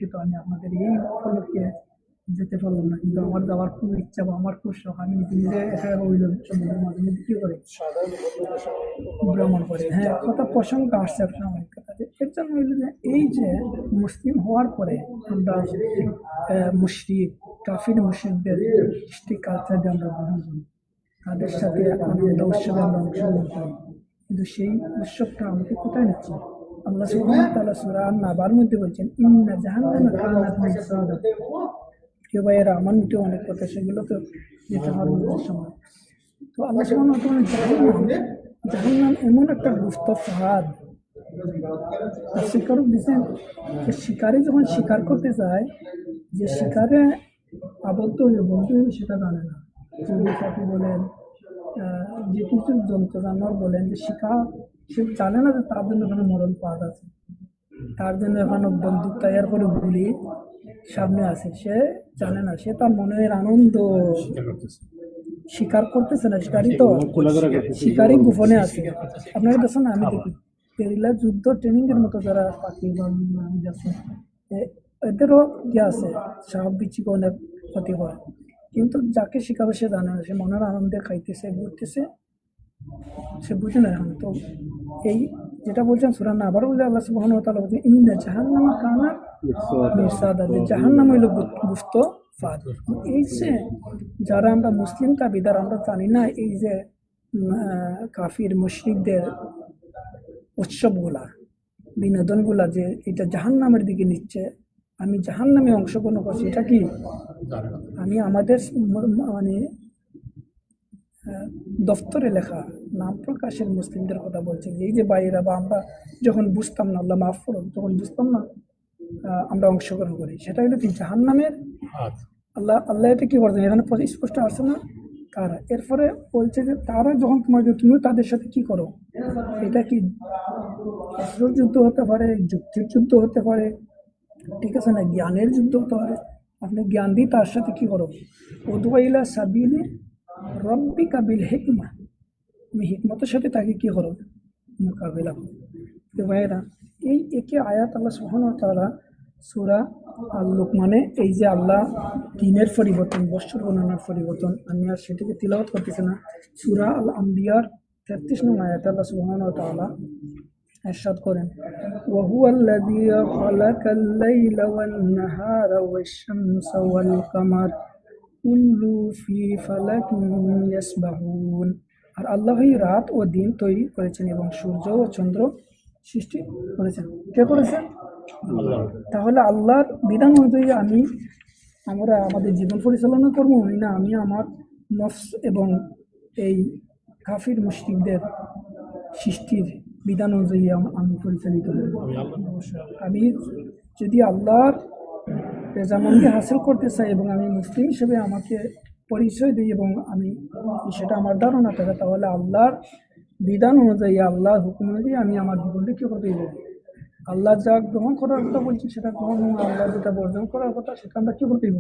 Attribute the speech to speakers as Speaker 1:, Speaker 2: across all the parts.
Speaker 1: দুঃখিত আমি আপনাদের এই উপলক্ষে যেতে পারলাম না, কিন্তু আমার যাওয়ার খুব ইচ্ছা বা আমার খুব শখ। আমি নিজে নিজে একা ওই সমুদ্রের মাঝে মধ্যে কি করে ভ্রমণ করে। হ্যাঁ, কথা প্রসঙ্গ আসছে আপনার অনেক কথা, যে এর জন্য হইল যে এই যে মুসলিম হওয়ার পরে আমরা মুশরিক কাফির মুশরিকদের কৃষ্টি কালচার যে আমরা গ্রহণ করি, তাদের সাথে আনন্দ উৎসবে আমরা অংশগ্রহণ করি, কিন্তু সেই উৎসবটা আমাকে কোথায় নিচ্ছে? আল্লাহ সুবহানাহু ওয়া তাআলা সূরা আন-নাবার মধ্যে বলছেন, ইন্না জাহান্নামা কানাত মিরসাদা। কেউ ভাই এরা আমার মধ্যে অনেক কথা, সেগুলো তো যেতে পারবো না সময়। তো আল্লাহ সুবহানাহু ওয়া তাআলা জাহান্নাম এমন একটা গুপ্ত ফাঁদ, শিকারক দিচ্ছেন যে শিকারি যখন শিকার করতে যায়, যে শিকারে আবদ্ধ হয়ে বন্ধু হয়ে সেটা জানে না। চুরি চাকরি বলেন, যে কিছু জন্তু জানোয়ার বলেন, যে শিকার সে জানে না যে তার জন্য এখানে মরণ পাঠ আছে, তার জন্য এখানে বন্দুক তৈরি করে গুলি সামনে আছে, সে জানে না। সে তার মনের আনন্দ স্বীকার করতেছে না। শিকারি তো শিকারি গোপনে আছে। আপনারা দেখছেন, আমি দেখি গেরিলা যুদ্ধ ট্রেনিং এর মতো যারা পাখি বা আমি যাচ্ছি, এদেরও কি আছে, সাপ বিচ্ছিকে অনেক ক্ষতি করে, কিন্তু যাকে শিখাবে সে জানে না, সে মনের আনন্দে খাইতেছে ঘুরতেছে, সে বুঝে না এখন। তো এই যেটা বলছেন সূরা আবার বলে আল্লাহ সুবহানাহু ওয়া তাআলা বলছেন, ইন্না জাহান্নামা কানাত মিরসাদা, যে জাহান্নাম হইল গুপ্ত ফাঁদ। এই যে যারা আমরা মুসলিম দাবিদার, আমরা জানি না এই যে কাফির মুশরিকদের উৎসবগুলা বিনোদনগুলা যে এটা জাহান্নামের দিকে নিচ্ছে, আমি জাহান্নামে অংশগ্রহণ করছি, এটা কি আমি আমাদের মানে দফতরে লেখা নাম প্রকাশের মুসলিমদের কথা বলছি, এই যে বাইরা বা আমরা যখন বুঝতাম না, আল্লাহ মাফ করুন, যখন বুঝতাম না আমরা অংশগ্রহণ করি, সেটা হলো কি জাহান্নামের। আল্লাহ এটা কি করছেন এখানে স্পষ্ট আসছে না কারা। এরপরে বলছে যে তারা যখন তুমি তাদের সাথে কি করো, এটা কি অস্ত্রের যুদ্ধ হতে পারে, যুক্তির যুদ্ধ হতে পারে, ঠিক আছে না, জ্ঞানের যুদ্ধ হতে পারে। আপনি জ্ঞান দিয়ে তার সাথে কি করো, উদউ ইলা সাবিলি রব্বিকা বিল হিকমা, তুমি হিকমতের সাথে তাকে কি করো, মোকাবিলা করো। তো ভাইয়েরা, এই একে আয়াত আল্লাহ সুবহানাহু ওয়া তাআলা সূরা আল-লুকমানে, এই যে আল্লাহ দিনের পরিবর্তন, বৎসর গণনার পরিবর্তন, আমি আর সেটিকে তিলাওয়াত করতেছি না, সূরা আল-আম্বিয়ার 33 নং আয়াতে আল্লাহ সুবহানাহু ওয়া তাআলা ইরশাদ করেন, ওয়া হুয়াল্লাযী খালাকাল লাইলা ওয়ান নাহারা ওয়াশ-শামসা ওয়াল কামার কুল্লু ফি ফালাকিন ইয়াসবাহুন। আর আল্লাহই রাত ও দিন তৈরি করেছেন এবং সূর্য ও চন্দ্র সৃষ্টি করেছেন। কে করেছেন? তাহলে আল্লাহর বিধান অনুযায়ী আমরা আমাদের জীবন পরিচালনা করবো না, আমি আমার নফস এবং এই কাফির মুশরিকদের সৃষ্টির বিধান অনুযায়ী আমি পরিচালিত হব। আমি যদি আল্লাহর রেজামন্দি হাসিল করতে চাই এবং আমি মুসলিম হিসেবে আমাকে পরিচয় দিই এবং আমি সেটা আমার ধারণা থাকে, তাহলে আল্লাহর বিধান অনুযায়ী, আল্লাহর হুকুম অনুযায়ী আমি আমার জীবনটা কী করতে দিব। আল্লাহ যা গ্রহণ করার কথা বলছি সেটা গ্রহণ, আল্লাহ যেটা বর্জন করার কথা সেটা আমরা কী করতে দিব,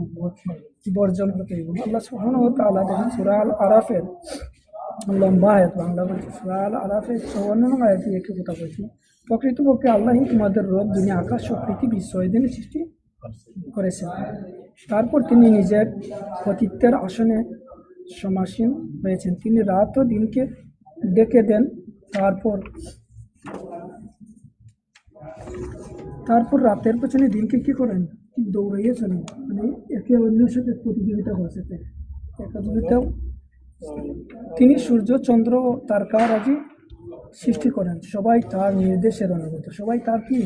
Speaker 1: বর্জন করতে দিব। আল্লাহ সুবহানাহু ওয়া তাআলা দেখেন সূরা আল-আরাফের লম্বা আয়াত, বাংলা বলছি সূরা আল-আরাফের 54 নং আয়াতে একই কথা বলছি, প্রকৃতপক্ষে আল্লাহই তোমাদের রব, যিনি আকাশ ও পৃথিবী 6 দিনে সৃষ্টি করেছেন। তারপর তিনি নিজের কর্তৃত্বের আসনে সমাসীন হয়েছেন। তিনি রাত ও দিনকে ডেকে দেন, তারপর রাতের পেছনে দিনকে কি করেন, দৌড়াইয়ে চলেন, মানে একে অন্যের সাথে প্রতিযোগিতা করছে। একাযোগিতাও তিনি সূর্য চন্দ্র ও তারকারাজি সৃষ্টি করেন, সবাই তার নির্দেশের অনুগত। সবাই তার কি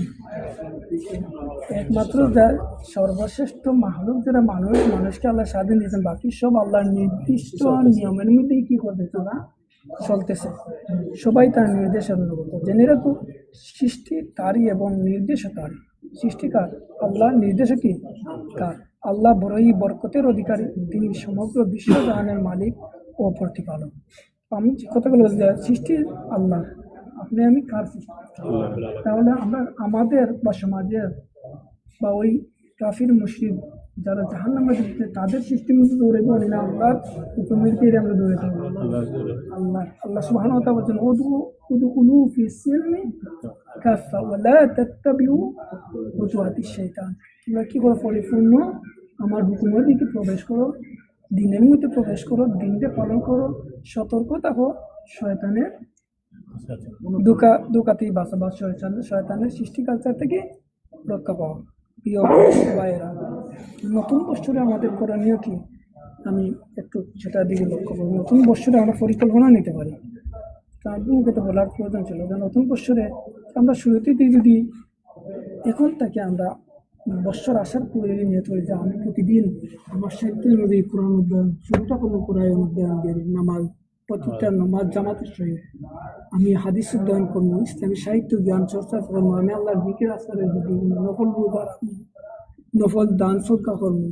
Speaker 1: একমাত্র যা সর্বশ্রেষ্ঠ মাহলুক, যারা মানুষকে আল্লাহ স্বাধীন দিয়েছেন, বাকি সব আল্লাহর নির্দিষ্ট নিয়মের মধ্যেই কি করতে তারা চলতেছে, সবাই তার নির্দেশের অনুগত। জেনে রাখো, সৃষ্টি তারই এবং নির্দেশও তারই। সৃষ্টিকার আল্লাহর নির্দেশও কি তার। আল্লাহ বড়ই বরকতের অধিকারী, তিনি সমগ্র বিশ্বজাহানের মালিক ও প্রতিপালক। আমি যে কথাগুলো বলছি, সৃষ্টি আল্লাহ, আপনি আমি কার সৃষ্টি? তাহলে আমরা আমাদের বা সমাজের বা ওই কাফির মুশরিক যারা জাহান্নামে দিচ্ছে তাদের সিস্টেম মতো দৌড়ে পড়ি না, আল্লাহর হুকুমের দিয়ে আমরা দৌড়ে থাকবো। আল্লাহ সুবহানাহু ওয়া তাআলা বলেন উদখুলু ফিস সিলমি কাফা ওয়া লা তাত্তাবিউ খুতুওয়াতিশ শাইতান। তোমরা কি করো, পরিপূর্ণ আমার হুকুমের দিকে প্রবেশ করো, দিনের মধ্যে প্রবেশ করো, দিনটা পালন করো, সতর্ক থাকো শয়তানের দোকাতেই বাসা বা শয়তানের সৃষ্টি কালচার থেকে রক্ষা পাওয়া। প্রিয় ভাইয়েরা, নতুন বছরে আমাদের করণীয় কি, আমি একটু সেটার দিকে লক্ষ্য করব। নতুন বছরে আমরা পরিকল্পনা নিতে পারি। আপনাকে তো বলার প্রয়োজন ছিল যে নতুন বছরে আমরা শুরুতেই যদি এখন থেকে আমরা বছর আসার পরে নিয়ে চলে যে আমি প্রতিদিন আমার সাহিত্যের মধ্যে কোরআন অধ্যয়ন শুরুটা কোনো কোরআন অধ্যয়ন দিয়ে নামাজ, প্রতিটা নামাজ জামাতের সহিত আমি হাদিস অধ্যয়ন করবো, ইসলামী সাহিত্য জ্ঞান চর্চা করবো, আমি আল্লাহর দিকের আসারে যদি নফল রোজা রাখবো, নফল দান সদকা করবো,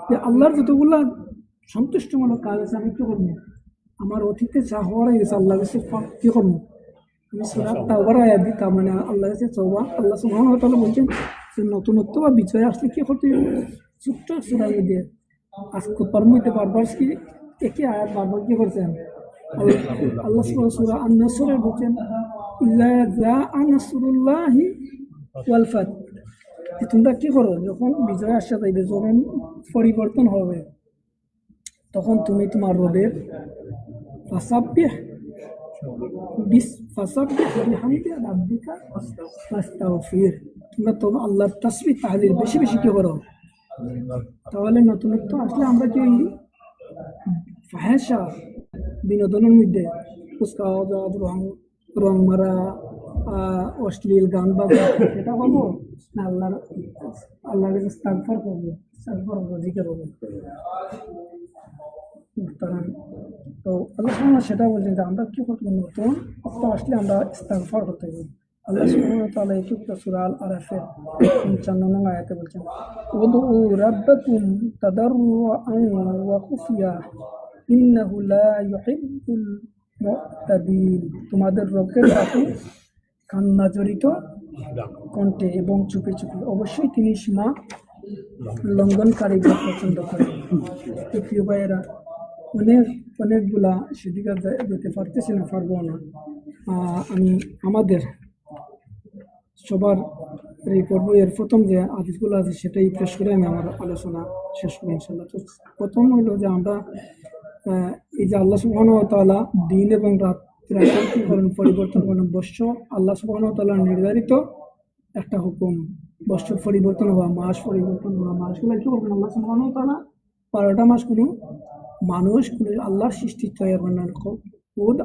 Speaker 1: যে আল্লাহর যতগুলা সন্তুষ্টমূলক কাজ আছে আমি কি করবো, আমার অতীতে যা হওয়ার গেছে আল্লাহ কাছে কি করবো, আমি সুরাত তাওবার আয়াত দিই। তার মানে আল্লাহ কাছে তওবা, আল্লাহ সুবহানাহু ওয়া তাআলা বলছেন যে নতুনত্ব বা বিজয় আসলে কি করতে হবে, ছোট্ট সূরা দিয়ে আজকে পারমিতে বারবার কি একই আয়াত বারবার কি করছেন আল্লাহ সূরা আন-নাসর বলছেন ইযা জাআ নাসরুল্লাহি ওয়াল ফাত। তোমরা কি করো, যখন বিজয় আসে যাইবে, যখন পরিবর্তন হবে, তখন তুমি তোমার রবের ফাসাব্বিহ বিহামদি রাব্বিকা ফাস্তাগফির, তোমরা তো আল্লাহর তাসবিহ তাহলিল বেশি বেশি কি করো। তাহলে নতুনত্ব আসলে আমরা কি ফাহেসা বিনোদনের মধ্যে কুচকাওয়াজ, রং মারা, অশ্লীল গান বাজা সেটা পাবো না, আল্লাহর কাছে ইস্তিগফার করবো, জিকির করবো। তো আল্লাহ সুবহানাহু সেটা বলছেন যে আমরা কি করবো, নতুন অর্থ আসলে আমরা ইস্তিগফার করতে হবে। আল্লাহ সুবহানাহু ওয়া তাআলা এই সূরা আল আরাফের 55 নং আয়াতে বলছেন উদউ রাব্বাকুম তাদাররুআন ওয়া খুফিয়া ইন্নাহু লা ইউহিব্বুল মু'তাদিন। তোমাদের রবকে ডাকো কান্না জড়িত কণ্ঠে এবং চুপে চুপে, অবশ্যই তিনি সীমা লঙ্ঘনকারীদের পছন্দ করেন। তো প্রিয় ভাইয়েরা, অনেকগুলা সেদিকে যেতে পারতেছি না, পারবো না। আমি আমাদের সবার এই পর্ব এর প্রথম যে আদেশগুলো আছে সেটাই পেশ করে আমি আমার আলোচনা শেষ করি ইনশাআল্লাহ। তো প্রথম হলো যে আমরা এই যে আল্লাহ সুবহানাহু ওয়া তাআলা দিন এবং রাত্রি পরিবর্তন করেন, বৎসর আল্লাহ সুবহানাহু ওয়া তাআলার নির্ধারিত একটা হুকুম, বৎসর পরিবর্তন হওয়া, মাস পরিবর্তন হওয়া, মাসগুলো কি করবেন আল্লাহ সুবহানাহু ওয়া তাআলা 12টা মাস কোনো মানুষ কোনো আল্লাহর সৃষ্টি তৈরি করেন না,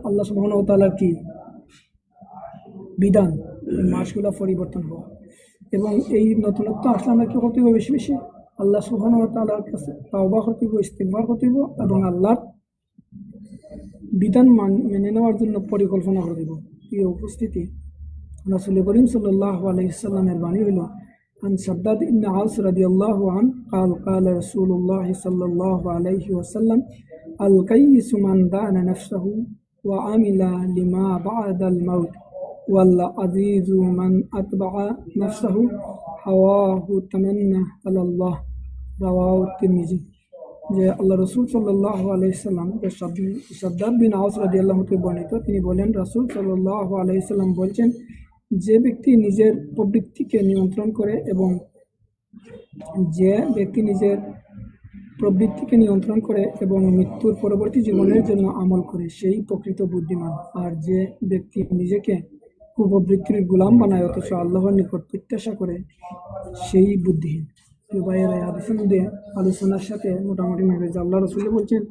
Speaker 1: আল্লাহ সুবহানাহু ওয়া তাআলার কি বিধান, মাসগুলো পরিবর্তন হওয়া। এবং এই নতুনত্ব আসলে আমরা কি করতে হবে, বেশি বেশি আল্লাহ সুবহানাহু ওয়া তাআলার কাছে তাওবা করতে হবে, ইস্তিগফার করতে হবে এবং আল্লাহর বিধান মেনে নেওয়ার জন্য পরিকল্পনা করে দেব। এই উপস্থিতি রাসূল করিম সাল্লাল্লাহু আলাইহি ওয়াসাল্লামের বাণী হলো عن شداد بن عوف رضي الله عنه قال قال رسول الله صلى الله عليه وسلم الكيس من دان نفسه وعمل لما بعد الموت والعزيز من أتبع نفسه هواه تمنى على الله رواه الترمذي। যে আল্লাহ রসুল সাল্লাল্লাহু আলাইহি সাল্লাম শাদ্দাদ বিন আওস রাদিয়াল্লাহু আনহু বর্ণিত, তিনি বলেন রাসূল সাল্লাল্লাহু আলাইহি সাল্লাম বলছেন, যে ব্যক্তি নিজের প্রবৃত্তিকে নিয়ন্ত্রণ করে এবং মৃত্যুর পরবর্তী জীবনের জন্য আমল করে সেই প্রকৃত বুদ্ধিমান। আর যে ব্যক্তি নিজেকে কুপ্রবৃত্তির গোলাম বানায় অথচ আল্লাহর নিকট প্রত্যাশা করে সেই বুদ্ধিহীন। ভাইয়েরা, হাদিসের মধ্যে আলোচনার সাথে মোটামুটি মিলে যে আল্লাহ রাসূল বলছেন